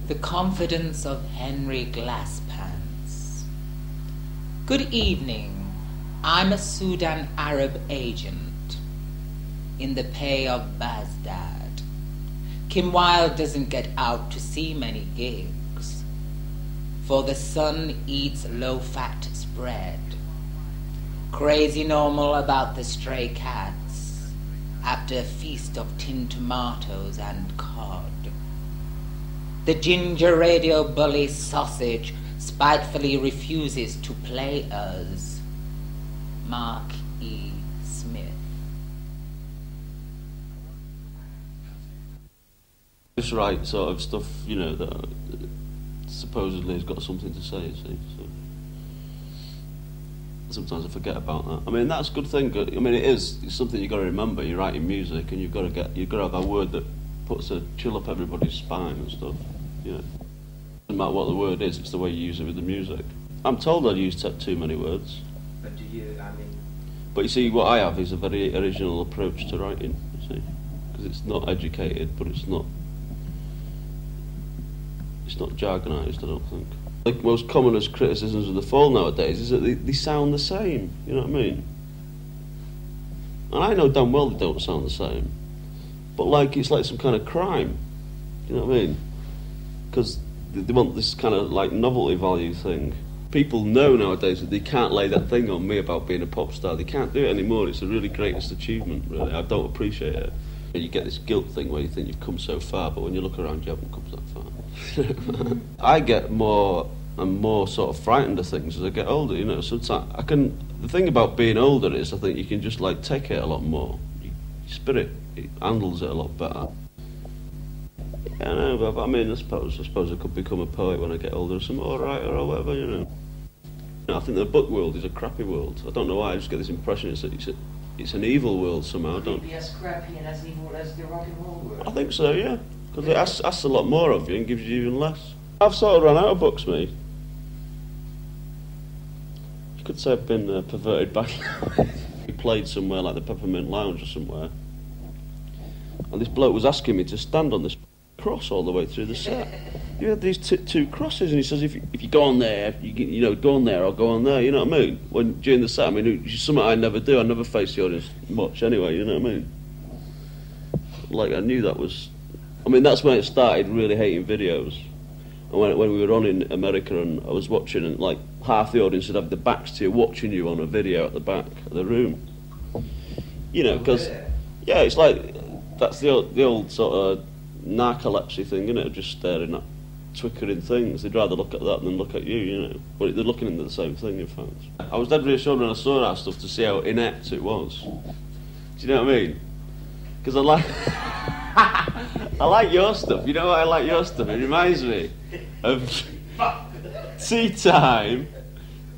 The confidence of Henry Glasspants. Good evening. I'm a Sudan Arab agent in the pay of Baghdad. Kim Wilde doesn't get out to see many gigs, for the son eats low-fat spread. Crazy normal about the stray cats after a feast of tinned tomatoes and cod. The ginger radio bully sausage spitefully refuses to play us. Mark E. Smith. Just write sort of stuff, you know, that supposedly has got something to say, you see. So sometimes I forget about that. I mean, that's a good thing. I mean, it's something you've got to remember. You're writing music, and you've got to have a word that puts a chill up everybody's spine and stuff. You know, doesn't matter what the word is; it's the way you use it with the music. I'm told I use too many words. But do you? I mean. But you see, what I have is a very original approach to writing. You see, because it's not educated, but it's not jargonised. I don't think. Like most commonest criticisms of the Fall nowadays is that they sound the same. You know what I mean? And I know damn well they don't sound the same. But like it's like some kind of crime. You know what I mean? Because they want this kind of like novelty value thing. People know nowadays that they can't lay that thing on me about being a pop star. They can't do it anymore. It's the really greatest achievement, really. I don't appreciate it. You get this guilt thing where you think you've come so far, but when you look around, you haven't come that far. I get more and more sort of frightened of things as I get older, you know. Sometimes the thing about being older is I think you can just like take it a lot more. Your spirit, it handles it a lot better. Yeah, I know, but I mean, I suppose I could become a poet when I get older, or some or writer or whatever, you know. I think the book world is a crappy world. I don't know why. I just get this impression it's an evil world somehow. Would it be as crappy and as evil as the rock and roll world? I think so, yeah. Because it asks a lot more of you and gives you even less. I've sort of run out of books, mate. You could say I've been perverted back. We played somewhere like the Peppermint Lounge or somewhere, and this bloke was asking me to stand on this cross all the way through the set. You had these two crosses, and he says, if you go on there, you know, go on there or go on there, you know what I mean? When during the set, I mean, it's something I never do. I never face the audience much anyway, you know what I mean? Like, I knew that was... I mean, that's when it started really hating videos. And when we were on in America and I was watching, and like half the audience would have the backs to you watching you on a video at the back of the room. You know, because, yeah, it's like, that's the old sort of narcolepsy thing, isn't it? Just staring at twickering things. They'd rather look at that than look at you, you know. But they're looking into the same thing, in fact. I was dead reassured when I saw that stuff to see how inept it was. Do you know what I mean? Because I like... I like your stuff. You know why I like your stuff? It reminds me of Tea Time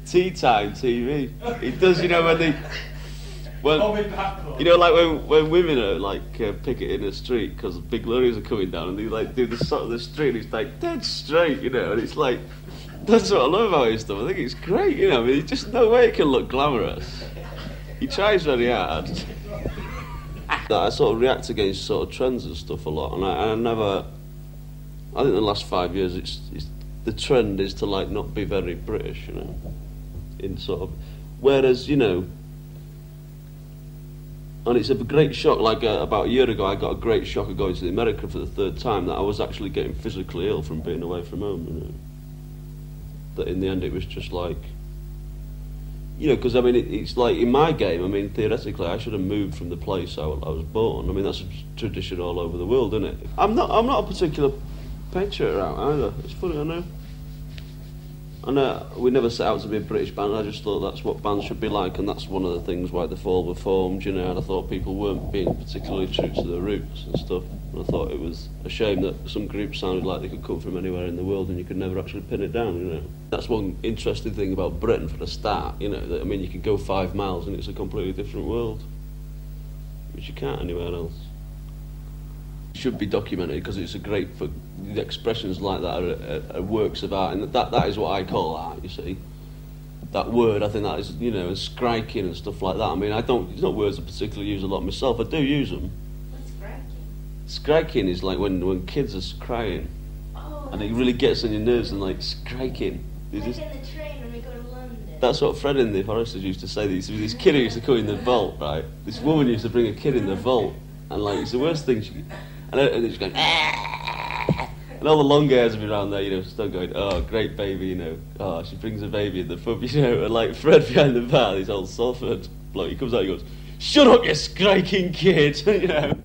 TV. It does, you know, you know, like when women are like picketing the street because big lorries are coming down, and they like do the sort of the street, and it's like dead straight, you know, and it's like, that's what I love about his stuff. I think it's great, you know. I mean, there's just no way it can look glamorous. He tries very hard. I sort of react against sort of trends and stuff a lot, and I think in the last 5 years it's the trend is to like not be very British, you know, in sort of, whereas, you know, and it's a great shock, like about a year ago I got a great shock of going to America for the third time, that I was actually getting physically ill from being away from home, you know, that in the end it was just like, you know, because I mean, it's like in my game, I mean, theoretically, I should have moved from the place I was born. I mean, that's a tradition all over the world, isn't it? I'm not a particular patriot out either. It's funny, I know. And we never set out to be a British band. I just thought that's what bands should be like, and that's one of the things why the Fall were formed, you know. And I thought people weren't being particularly true to their roots and stuff. And I thought it was a shame that some groups sounded like they could come from anywhere in the world and you could never actually pin it down, you know. That's one interesting thing about Britain for a start, you know. That, I mean, you could go 5 miles and it's a completely different world, which you can't anywhere else. It should be documented because it's a great for the expressions like that are works of art, and that is what I call art. You see, that word, I think that is, you know, and skriking and stuff like that. I mean, it's not words I particularly use a lot myself. I do use them. What's skriking? Skriking is like when kids are crying. Oh, and it really gets on your nerves and like striking. Like in the train when we go to London. That's what Fred in the Foresters used to say. This kid who used to come in the vault, right? This woman used to bring a kid in the vault, and like it's the worst thing. And then she's going, "Ah!" And all the long hairs would be around there, you know, still going, "Oh, great baby," you know. "Oh, she brings a baby in the pub," you know. And like Fred behind the bar, this old Salford bloke, he comes out, he goes, "Shut up, you striking kid," you know.